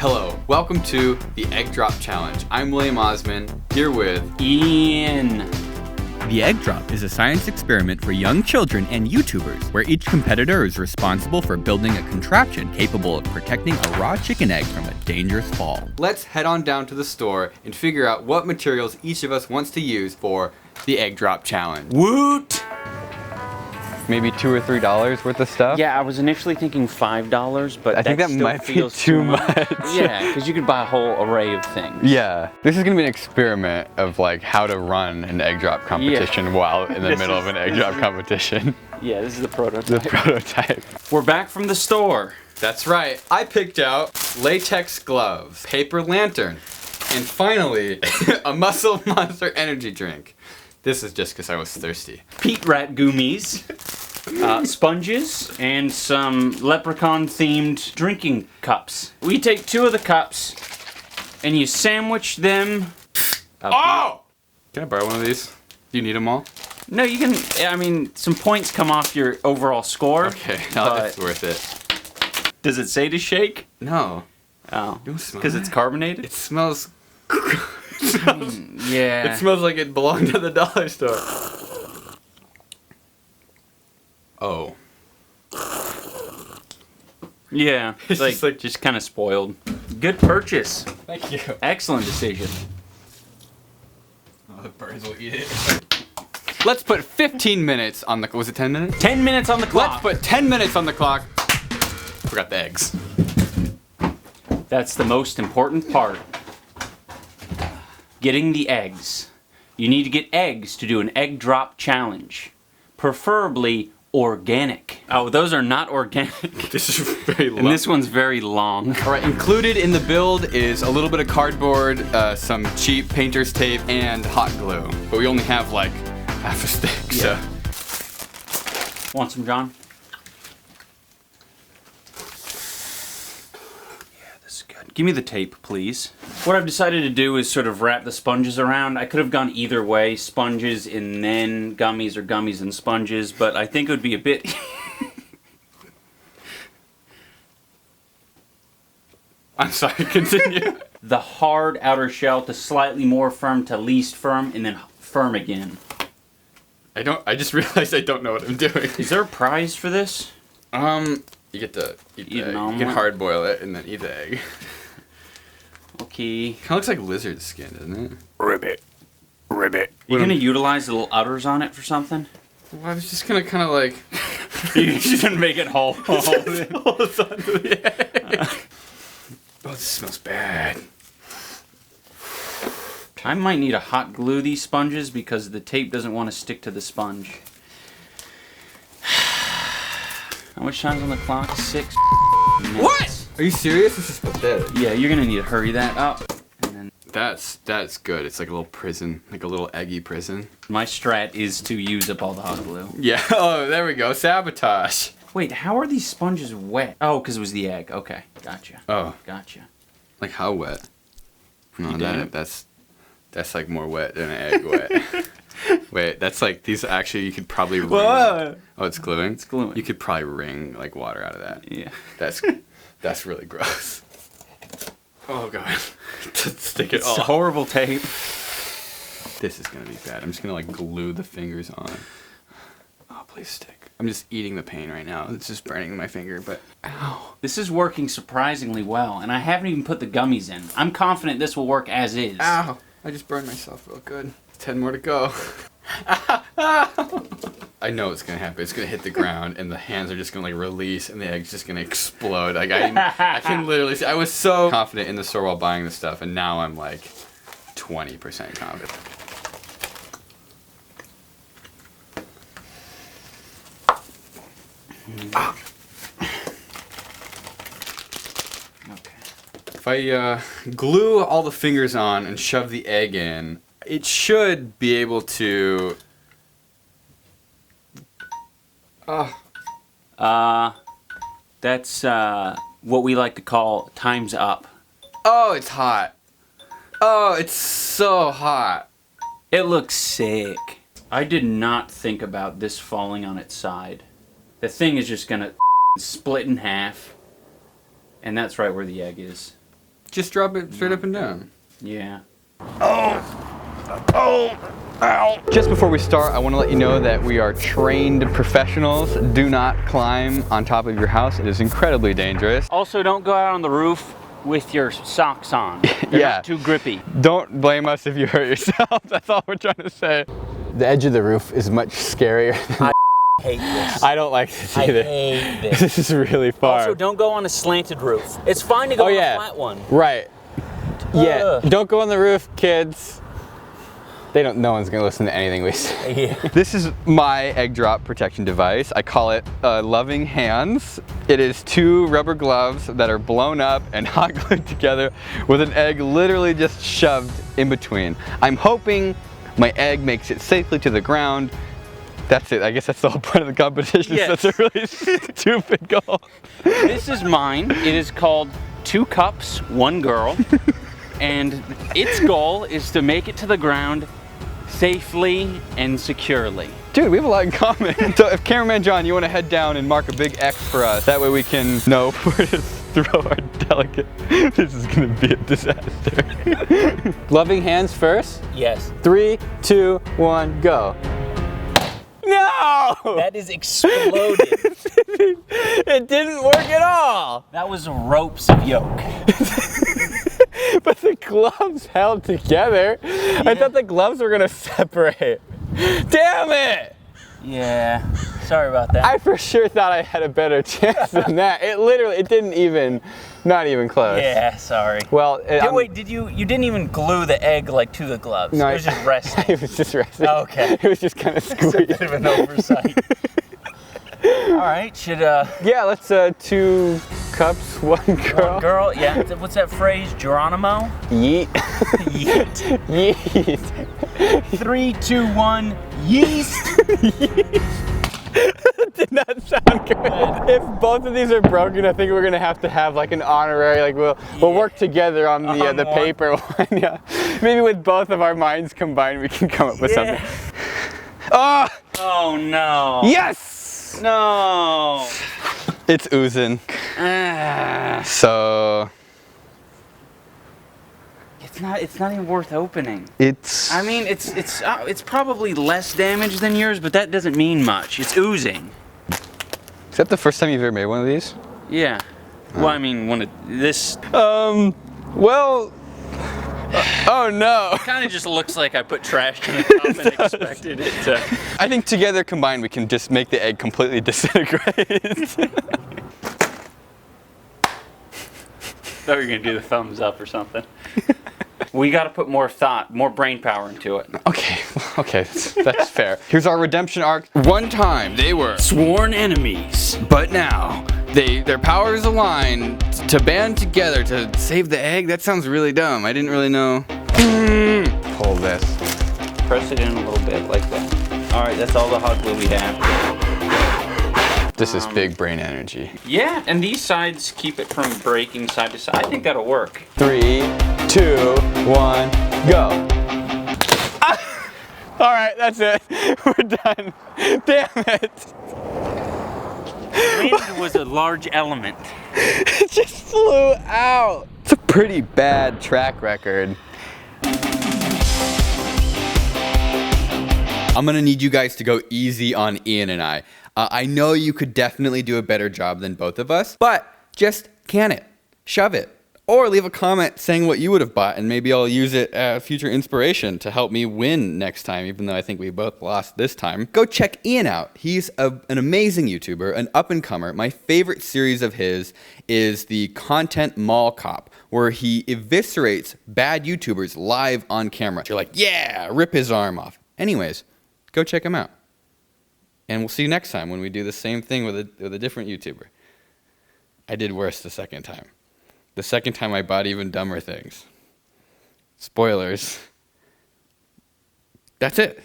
Hello, welcome to the Egg Drop Challenge. I'm William Osman, here with Ian. The Egg Drop is a science experiment for young children and YouTubers, where each competitor is responsible for building a contraption capable of protecting a raw chicken egg from a dangerous fall. Let's head on down to the store and figure out what materials each of us wants to use for the Egg Drop Challenge. Woot! Maybe $2 or $3 worth of stuff? Yeah, I was initially thinking $5, but I think that still might be feels too much. Yeah, because you could buy a whole array of things. Yeah, this is gonna be an experiment of like how to run an egg drop competition while in the middle of an egg drop competition. Yeah, this is the prototype. The prototype. We're back from the store. That's right. I picked out latex gloves, paper lantern, and finally, a Muscle Monster energy drink. This is just because I was thirsty. Pete Rat Gummies, sponges, and some leprechaun-themed drinking cups. We take 2 of the cups, and you sandwich them. Oh! Can I borrow one of these? Do you need them all? No, you can. I mean, some points come off your overall score. Okay, no, it's worth it. Does it say to shake? No. Oh, You don't smell because it's carbonated. It smells. Yeah. It smells like it belonged to the dollar store. Oh. Yeah. It's just kind of spoiled. Good purchase. Thank you. Excellent decision. Oh, the birds will eat it. Let's put 15 minutes on the. Was it 10 minutes? 10 minutes on the clock. Let's put 10 minutes on the clock. Forgot the eggs. That's the most important part. Getting the eggs. You need to get eggs to do an egg drop challenge. Preferably organic. Oh, those are not organic. This is very long. And this one's very long. All right, included in the build is a little bit of cardboard, some cheap painter's tape, and hot glue. But we only have like half a stick, so. Want some, John? Give me the tape, please. What I've decided to do is sort of wrap the sponges around. I could have gone either way, sponges and then gummies or gummies and sponges, but I think it would be a bit... I'm sorry, continue. The hard outer shell to slightly more firm to least firm, and then firm again. I just realized I don't know what I'm doing. Is there a prize for this? You get to eat the egg. You can hard boil it and then eat the egg. Okay. Kind of looks like lizard skin, doesn't it? Ribbit. You gonna utilize the little udders on it for something? Well, I was just gonna kind of like... You're just gonna make it whole. Holds onto the egg. Oh, this smells bad. I might need to hot glue these sponges because the tape doesn't want to stick to the sponge. How much time's on the clock? 6 minutes. What? Are you serious? This is pathetic. Yeah, you're gonna need to hurry that up. And then That's good. It's like a little prison, like a little eggy prison. my strat is to use up all the hot glue. Yeah. Oh, there we go. Sabotage. Wait, how are these sponges wet? Oh, because it was the egg. Okay, gotcha. Oh, Gotcha. like how wet? No, You did it. that's like more wet than an egg wet. Wait, that's like these actually you could probably wring. Whoa. Oh, it's gluing. It's gluing. You could probably wring like water out of that. Yeah. That's really gross. Oh god. Stick it It's all. horrible tape. This is gonna be bad. I'm just gonna like glue the fingers on. Oh, please stick. I'm just eating the pain right now. It's just burning my finger, but ow. This is working surprisingly well, and I haven't even put the gummies in. I'm confident this will work as is. Ow. I just burned myself real good. 10 more to go. I know it's gonna happen. It's gonna hit the ground, and the hands are just gonna like release, and the egg's just gonna explode. Like I can literally see. I was so confident in the store while buying this stuff, and now I'm like 20% confident. Okay. If I glue all the fingers on and shove the egg in, it should be able to. That's what we like to call time's up. Oh, it's hot. Oh, it's so hot. It looks sick. I did not think about this falling on its side. The thing is just gonna split in half. And that's right where the egg is. just drop it straight up and down. Yeah. Just before we start, I want to let you know that we are trained professionals. Do not climb on top of your house. It is incredibly dangerous. Also, don't go out on the roof with your socks on. They're Yeah. not too grippy. Don't blame us if you hurt yourself. That's all we're trying to say. The edge of the roof is much scarier. I hate this. I don't like this either. I hate this. This is really far. Also, don't go on a slanted roof. It's fine to go on a flat one. Right. Yeah. Ugh. Don't go on the roof, kids. No one's gonna listen to anything we say. Yeah. This is my egg drop protection device. I call it Loving Hands. It is 2 rubber gloves that are blown up and hot glued together with an egg literally just shoved in between. I'm hoping my egg makes it safely to the ground. That's it. I guess that's the whole point of the competition. Yes. So that's a really stupid goal. This is mine. It is called 2 Cups, 1 Girl. And its goal is to make it to the ground safely and securely. Dude, we have a lot in common. So if cameraman John, you want to head down and mark a big X for us, that way we can know where to throw our delicate. This is going to be a disaster. Loving hands first. Yes. 3, 2, 1, go. No! That is exploded. It didn't work at all. That was ropes of yolk. But the gloves held together. I thought the gloves were going to separate. Damn it! Yeah. Sorry about that. I for sure thought I had a better chance than that. It didn't even, not even close. Yeah, sorry. Well, Wait, you didn't even glue the egg like to the gloves. No, it was just resting. It was just resting. Oh, okay. It was just kind of It's a squeezed. bit of an oversight. All right, should Yeah, let's 2 cups, 1 girl. one girl, yeah. What's that phrase? Geronimo? Yeet. Yeet. Yeet. 3, 2, 1. Yeast. Did not sound good. If both of these are broken, I think we're gonna have to have like an honorary, like we'll work together on the On one. paper one. Yeah. Maybe with both of our minds combined, we can come up with something. Oh! Oh no. Yes! No. It's oozing. So It's not even worth opening. it's. I mean, it's probably less damage than yours, but that doesn't mean much. It's oozing. Is that the first time you've ever made one of these? Yeah. Well, I mean, this Well. Oh no. kind of just looks like I put trash in the cup and expected it to. I think together combined we can just make the egg completely disintegrate. Thought you were gonna do the thumbs up or something. We got to put more thought, more brain power into it. Okay, that's fair. Here's our redemption arc. One time they were Sworn enemies. but now their powers align to band together to save the egg. That sounds really dumb. I didn't really know. Pull this. Press it in a little bit like that. All right, that's all the hot glue we have. This is big brain energy. Yeah, and these sides keep it from breaking side to side. I think that'll work. 3, 2, 1, go. Ah! All right, that's it. We're done. Damn it. Wind was a large element. It just flew out. It's a pretty bad track record. I'm gonna need you guys to go easy on Ian and I. I know you could definitely do a better job than both of us, but just can it, shove it, or leave a comment saying what you would have bought, and maybe I'll use it as future inspiration to help me win next time, even though I think we both lost this time. Go check Ian out. He's an amazing YouTuber, an up-and-comer. My favorite series of his is the Content Mall Cop, where he eviscerates bad YouTubers live on camera. You're like, yeah, rip his arm off. Anyways, go check him out. And we'll see you next time when we do the same thing with a different YouTuber. I did worse the second time. The second time I bought even dumber things. Spoilers. That's it.